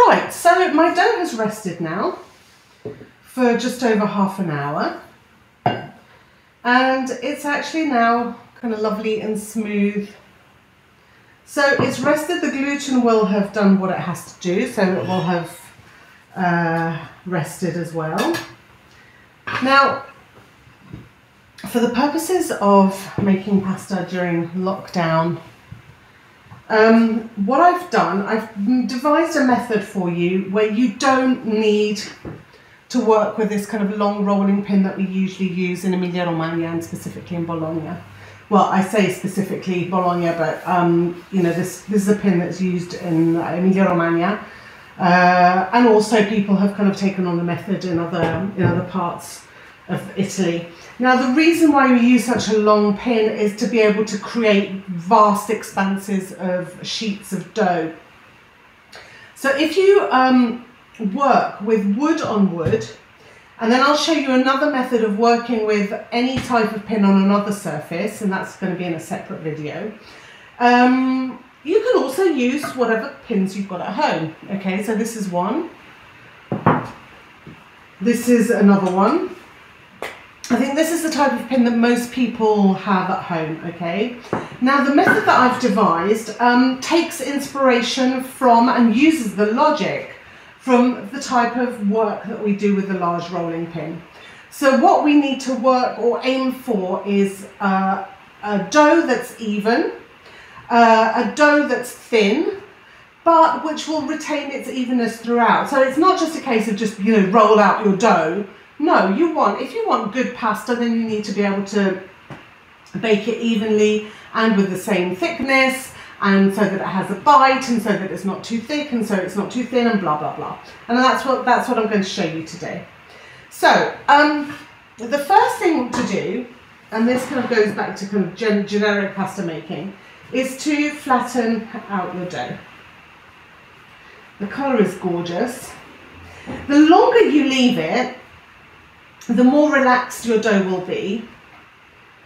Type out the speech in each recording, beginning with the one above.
Right, so my dough has rested now for just over half an hour, and it's actually now kind of lovely and smooth. So it's rested, the gluten will have done what it has to do, so it will have rested as well. Now, for the purposes of making pasta during lockdown, what I've done, I've devised a method for you where you don't need to work with this kind of long rolling pin that we usually use in Emilia-Romagna and specifically in Bologna. Well, I say specifically Bologna, but you know, this is a pin that's used in Emilia-Romagna, and also people have kind of taken on the method in other parts of Italy. Now, the reason why we use such a long pin is to be able to create vast expanses of sheets of dough. So if you work with wood on wood, and then I'll show you another method of working with any type of pin on another surface, and that's going to be in a separate video. You can also use whatever pins you've got at home. Okay, so this is one. This is another one. I think this is the type of pin that most people have at home, okay? Now, the method that I've devised takes inspiration from and uses the logic from the type of work that we do with the large rolling pin. So what we need to work or aim for is a dough that's even, a dough that's thin, but which will retain its evenness throughout. So it's not just a case of just, you know, roll out your dough. No, if you want good pasta, then you need to be able to bake it evenly and with the same thickness, and so that it has a bite, and so that it's not too thick, and so it's not too thin, and blah blah blah. And that's what I'm going to show you today. So the first thing to do, and this kind of goes back to kind of generic pasta making, is to flatten out your dough. The colour is gorgeous. The longer you leave it, the more relaxed your dough will be.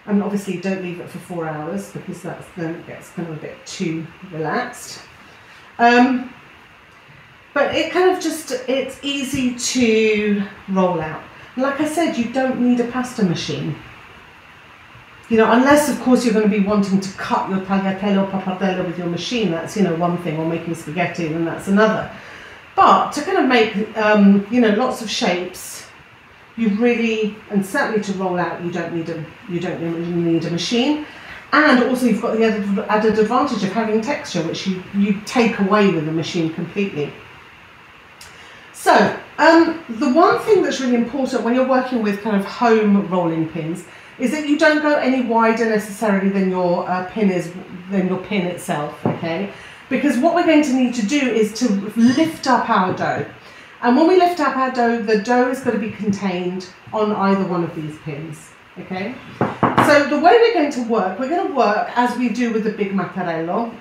And obviously don't leave it for 4 hours, because then it gets kind of a bit too relaxed. But it kind of it's easy to roll out. Like I said, you don't need a pasta machine. You know, unless of course you're going to be wanting to cut your tagliatelle or pappardelle with your machine, that's, you know, one thing, or making spaghetti, then that's another. But to kind of make, you know, lots of shapes, you really, and certainly to roll out, you don't need a machine. And also you've got the added advantage of having texture, which you take away with the machine completely. So the one thing that's really important when you're working with kind of home rolling pins is that you don't go any wider necessarily than your pin itself, okay? Because what we're going to need to do is to lift up our dough. And when we lift up our dough, the dough is going to be contained on either one of these pins, okay? So the way we're going to work as we do with the big mattarello,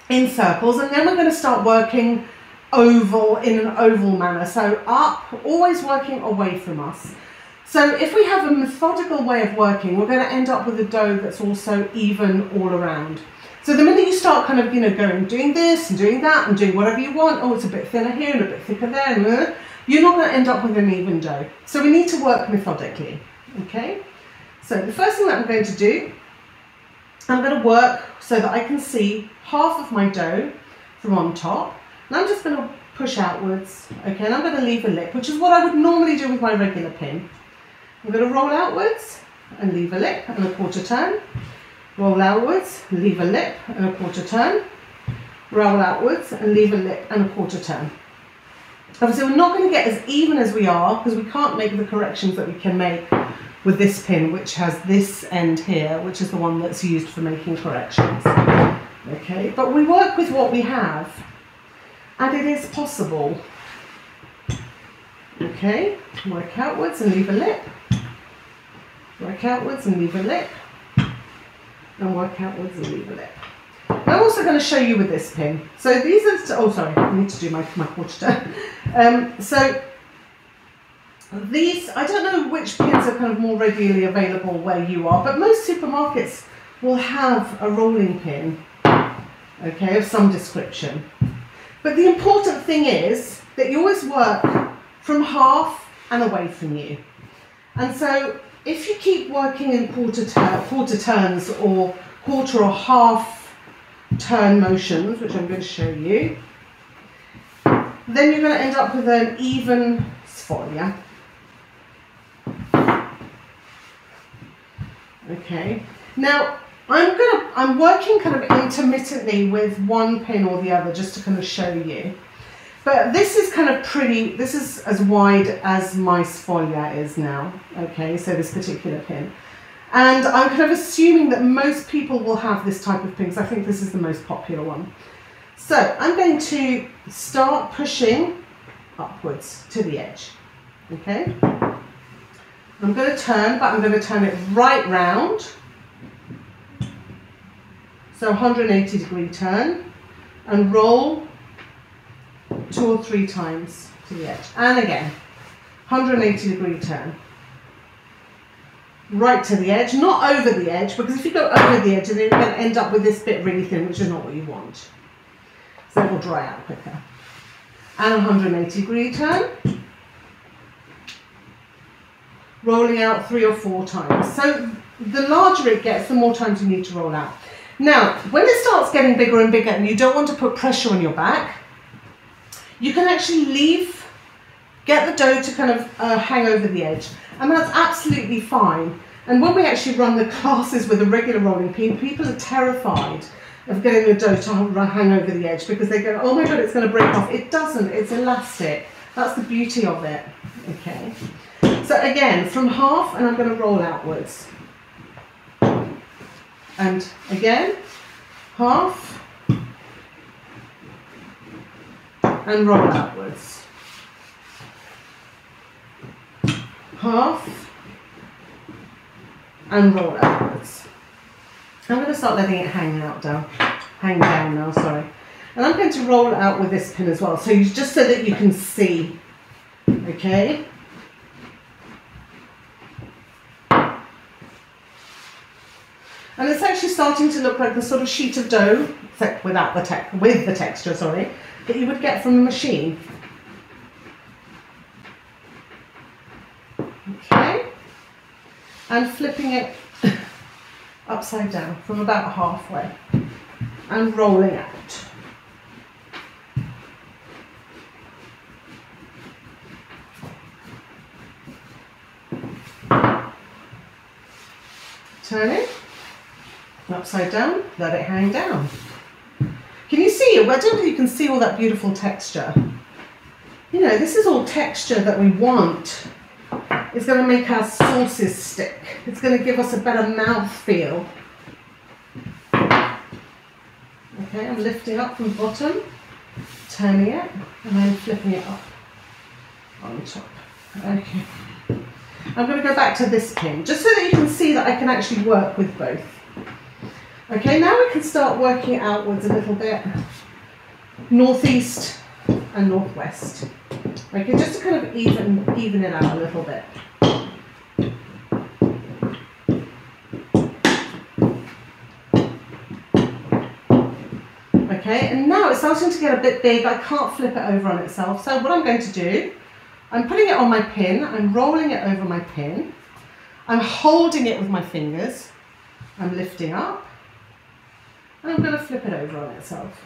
in circles, and then we're going to start working in an oval manner. So up, always working away from us. So if we have a methodical way of working, we're going to end up with a dough that's also even all around. So the minute you start kind of, you know, doing this and doing that and doing whatever you want, oh, it's a bit thinner here and a bit thicker there, and you're not going to end up with an even dough. So we need to work methodically, okay? So the first thing that I'm going to do, I'm going to work so that I can see half of my dough from on top. And I'm just going to push outwards, okay? And I'm going to leave a lip, which is what I would normally do with my regular pin. I'm going to roll outwards and leave a lip and a quarter turn. Roll outwards, leave a lip and a quarter turn. Roll outwards and leave a lip and a quarter turn. Obviously we're not going to get as even as we are, because we can't make the corrections that we can make with this pin, which has this end here, which is the one that's used for making corrections. Okay, but we work with what we have, and it is possible. Okay, work outwards and leave a lip. Work outwards and leave a lip. And work outwards and leave a lip. I'm also going to show you with this pin. So these are, oh sorry, I need to do my quarter turn. So these, I don't know which pins are kind of more regularly available where you are, but most supermarkets will have a rolling pin, okay, of some description. But the important thing is that you always work from half and away from you. And so if you keep working in quarter turns or quarter or half turn motions, which I'm going to show you, then you're going to end up with an even sfoglia. Okay. Now I'm working kind of intermittently with one pin or the other just to kind of show you. But this is kind of pretty, this is as wide as my sfoglia is now. Okay, so this particular pin. And I'm kind of assuming that most people will have this type of pin because I think this is the most popular one. So I'm going to start pushing upwards to the edge. Okay. I'm going to turn, but I'm going to turn it right round. So 180 degree turn and roll 2 or 3 times to the edge. And again, 180 degree turn. Right to the edge, not over the edge, because if you go over the edge, then you're going to end up with this bit really thin, which is not what you want. So it will dry out quicker. And 180 degree turn. Rolling out 3 or 4 times. So the larger it gets, the more times you need to roll out. Now, when it starts getting bigger and bigger and you don't want to put pressure on your back, you can actually get the dough to kind of hang over the edge. And that's absolutely fine. And when we actually run the classes with a regular rolling pin, people are terrified of getting the dough to hang over the edge because they go, oh my God, it's going to break off. It doesn't, it's elastic. That's the beauty of it. Okay. So again, from half, and I'm going to roll outwards. And again, half, and roll outwards. Half, and roll outwards. I'm going to start letting it hang down now, sorry. And I'm going to roll it out with this pin as well, so just so that you can see, okay? And it's actually starting to look like the sort of sheet of dough, except without with the texture, sorry, that you would get from a machine. Okay, and flipping it upside down from about halfway and rolling out. Turn it upside down, let it hang down. Can you see it? I don't know if you can see all that beautiful texture. You know, this is all texture that we want. It's going to make our sauces stick. It's going to give us a better mouth feel. Okay, I'm lifting up from the bottom, turning it, and then flipping it up on top. Okay. I'm going to go back to this pin, just so that you can see that I can actually work with both. Okay, now we can start working outwards a little bit, northeast and northwest. Okay, just to kind of even it out a little bit. Okay, and now it's starting to get a bit big. I can't flip it over on itself. So what I'm going to do, I'm putting it on my pin, I'm rolling it over my pin, I'm holding it with my fingers, I'm lifting up, and I'm going to flip it over on itself.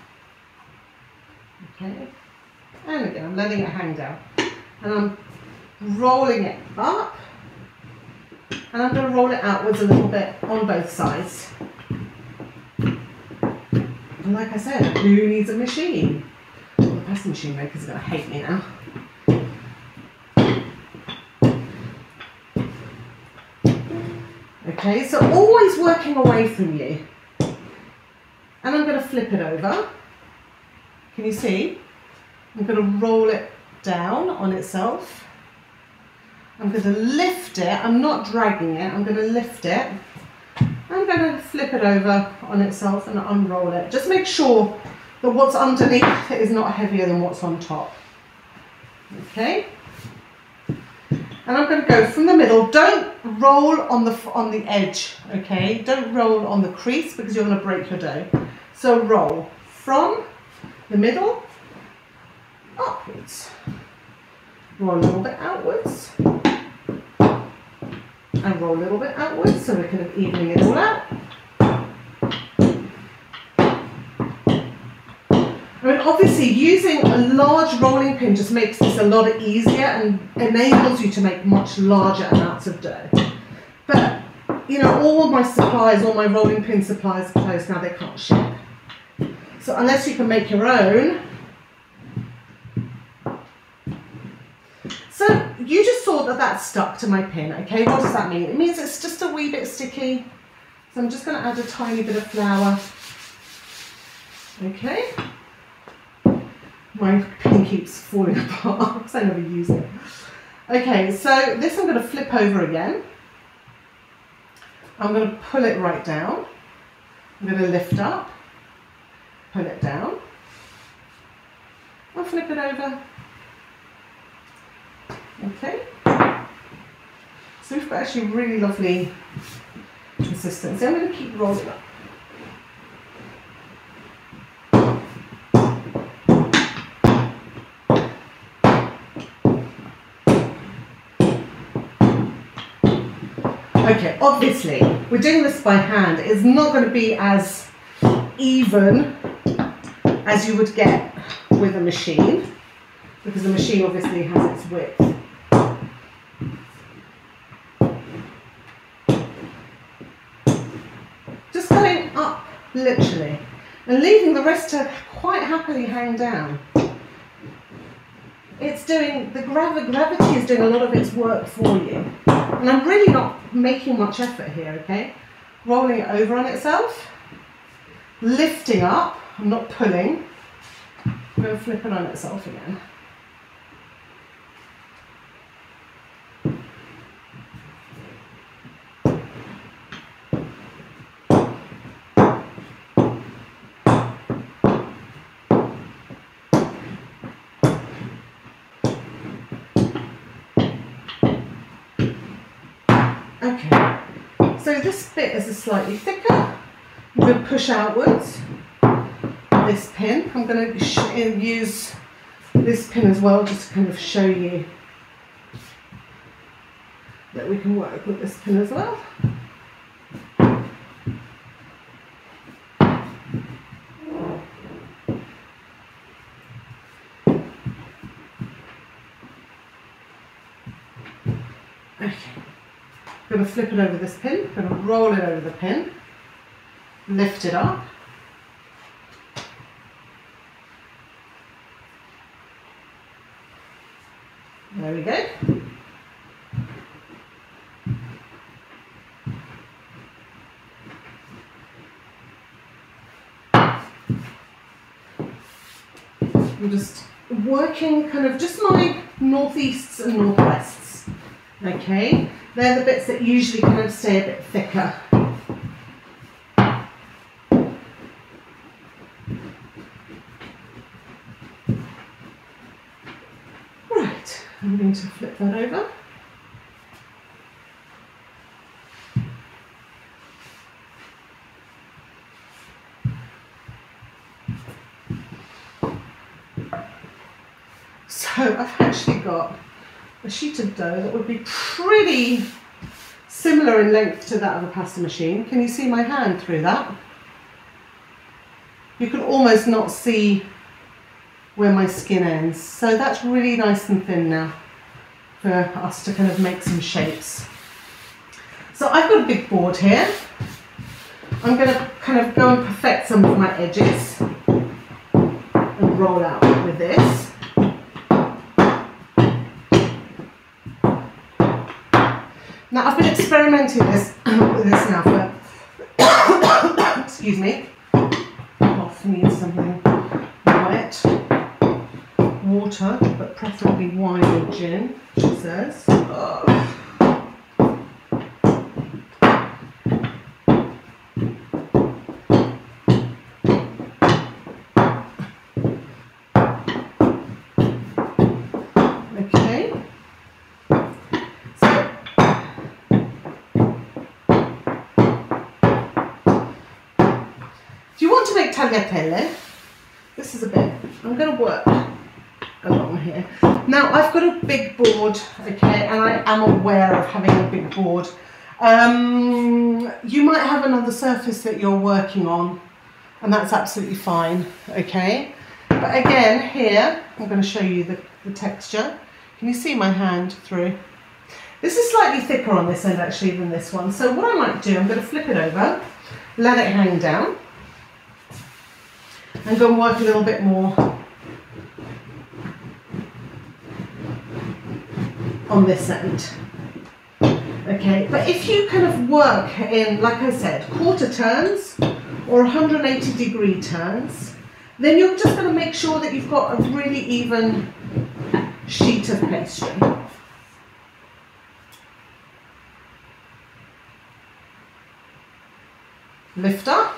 Okay, and again, I'm letting it hang down. And I'm rolling it up, and I'm going to roll it outwards a little bit on both sides. And like I said, who needs a machine? Well, the pastry machine maker's going to hate me now. Okay, so always working away from you. And I'm going to flip it over. Can you see? I'm going to roll it down on itself. I'm going to lift it. I'm not dragging it. I'm going to lift it. I'm going to flip it over on itself and unroll it. Just make sure that what's underneath is not heavier than what's on top. Okay? And I'm going to go from the middle. Don't roll on the edge, okay? Don't roll on the crease because you're going to break your dough. So roll from the middle upwards. Roll a little bit outwards. And roll a little bit outwards, so we're kind of evening it all out. I mean, obviously using a large rolling pin just makes this a lot easier and enables you to make much larger amounts of dough. But, you know, all my supplies, all my rolling pin supplies are closed now, they can't ship. So unless you can make your own. So you just saw that that stuck to my pin, okay? What does that mean? It means it's just a wee bit sticky. So I'm just going to add a tiny bit of flour. Okay. My pin keeps falling apart because I never use it. Okay, so this I'm going to flip over again. I'm going to pull it right down. I'm going to lift up, pull it down. I'll flip it over. Okay, so we've got actually really lovely consistency. I'm going to keep rolling up. Okay, obviously we're doing this by hand. It's not going to be as even as you would get with a machine, because the machine obviously has its width. Just going up, literally, and leaving the rest to quite happily hang down. It's doing, the gravity is doing a lot of its work for you. And I'm really not making much effort here, okay? Rolling it over on itself, lifting up, I'm not pulling, I'm going to flip it on itself again. Okay, so this bit is slightly thicker. I'm going to push outwards this pin. I'm going to use this pin as well, just to kind of show you that we can work with this pin as well. Okay. I'm going to flip it over this pin, I'm going to roll it over the pin, lift it up, there we go. I'm just working kind of just my northeasts and northwests, okay? They're the bits that usually kind of stay a bit thicker. Right, I'm going to flip that over. So I've actually got a sheet of dough that would be pretty similar in length to that of a pasta machine. Can you see my hand through that? You can almost not see where my skin ends. So that's really nice and thin now for us to kind of make some shapes. So I've got a big board here. I'm going to kind of go and perfect some of my edges and roll out with this. Now I've been experimenting with this now for, excuse me, cough needs something wet, water, but preferably wine or gin, she says. Tagliatelle. This is a bit, I'm going to work a here. Now I've got a big board, okay, and I am aware of having a big board. You might have another surface that you're working on, and that's absolutely fine, okay. But again, here, I'm going to show you the texture. Can you see my hand through? This is slightly thicker on this end actually than this one. So what I might do, I'm going to flip it over, let it hang down, and go and work a little bit more on this end. Okay, but if you kind of work in, like I said, quarter turns or 180-degree turns, then you're just going to make sure that you've got a really even sheet of pastry. Lift up,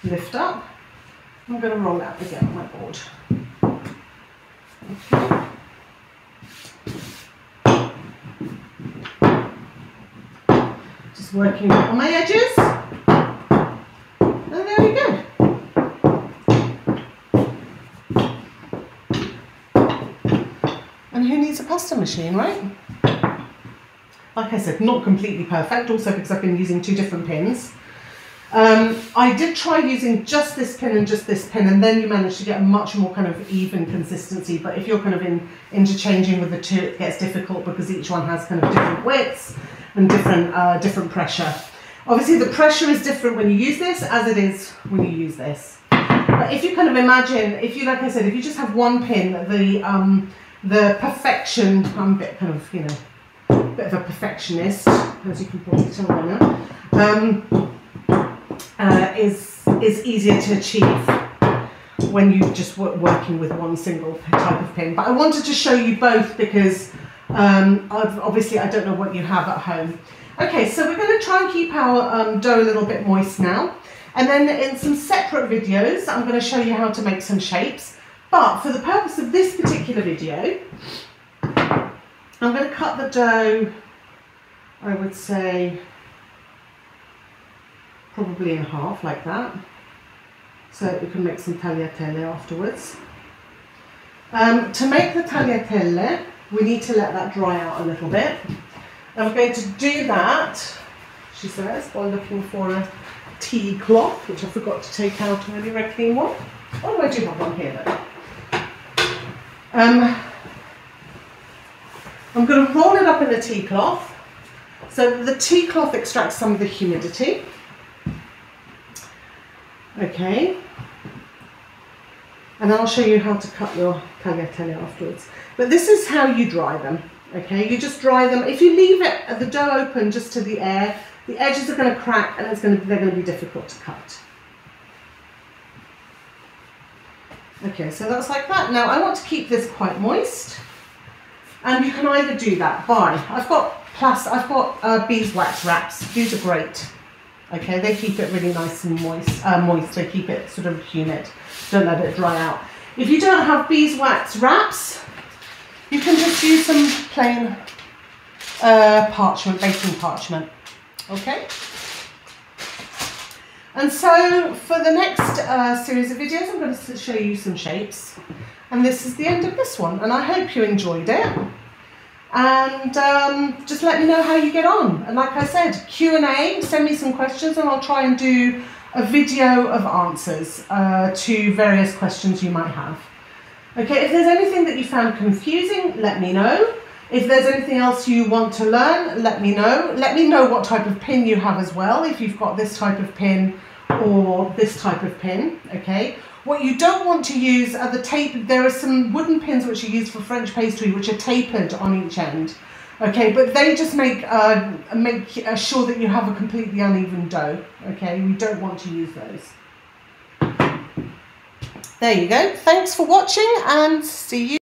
lift up. I'm going to roll out again on my board. Okay. Just working on my edges. And there we go. And who needs a pasta machine, right? Like I said, not completely perfect, also because I've been using two different pins. I did try using just this pin and just this pin, and then you manage to get a much more kind of even consistency. But if you're kind of interchanging with the two, it gets difficult because each one has kind of different widths and different pressure. Obviously, the pressure is different when you use this as it is when you use this. But if you kind of imagine, if you, like I said, if you just have one pin, the perfection, I'm a bit kind of, you know, bit of a perfectionist, as you can probably tell by now, is easier to achieve when you just working with one single type of pin. But I wanted to show you both because obviously I don't know what you have at home. Okay, so we're going to try and keep our dough a little bit moist now, and then in some separate videos I'm going to show you how to make some shapes. But for the purpose of this particular video, I'm going to cut the dough, I would say, probably in half, like that, so that we can make some tagliatelle afterwards. To make the tagliatelle, we need to let that dry out a little bit. And we're going to do that, she says, by looking for a tea cloth, which I forgot to take out earlier, a clean one. Oh, I do have one here though. I'm going to roll it up in a tea cloth so that the tea cloth extracts some of the humidity. Okay, and I'll show you how to cut your tagliatelle afterwards. But this is how you dry them. Okay, you just dry them. If you leave the dough open just to the air, the edges are going to crack and they're going to be difficult to cut. Okay, so that's like that. Now I want to keep this quite moist, and you can either do that by, I've got beeswax wraps. These are great. Okay, they keep it really nice and moist. They keep it sort of humid. Don't let it dry out. If you don't have beeswax wraps, you can just use some plain parchment, baking parchment. Okay. And so for the next series of videos, I'm going to show you some shapes. And this is the end of this one. And I hope you enjoyed it. And just let me know how you get on. And like I said, Q&A, send me some questions and I'll try and do a video of answers to various questions you might have. Okay, if there's anything that you found confusing, let me know. If there's anything else you want to learn, let me know. Let me know what type of pin you have as well, if you've got this type of pin or this type of pin, okay? What you don't want to use are the tape. There are some wooden pins which are used for French pastry which are tapered on each end, okay? But they just make sure that you have a completely uneven dough, okay? We don't want to use those. There you go. Thanks for watching and see you.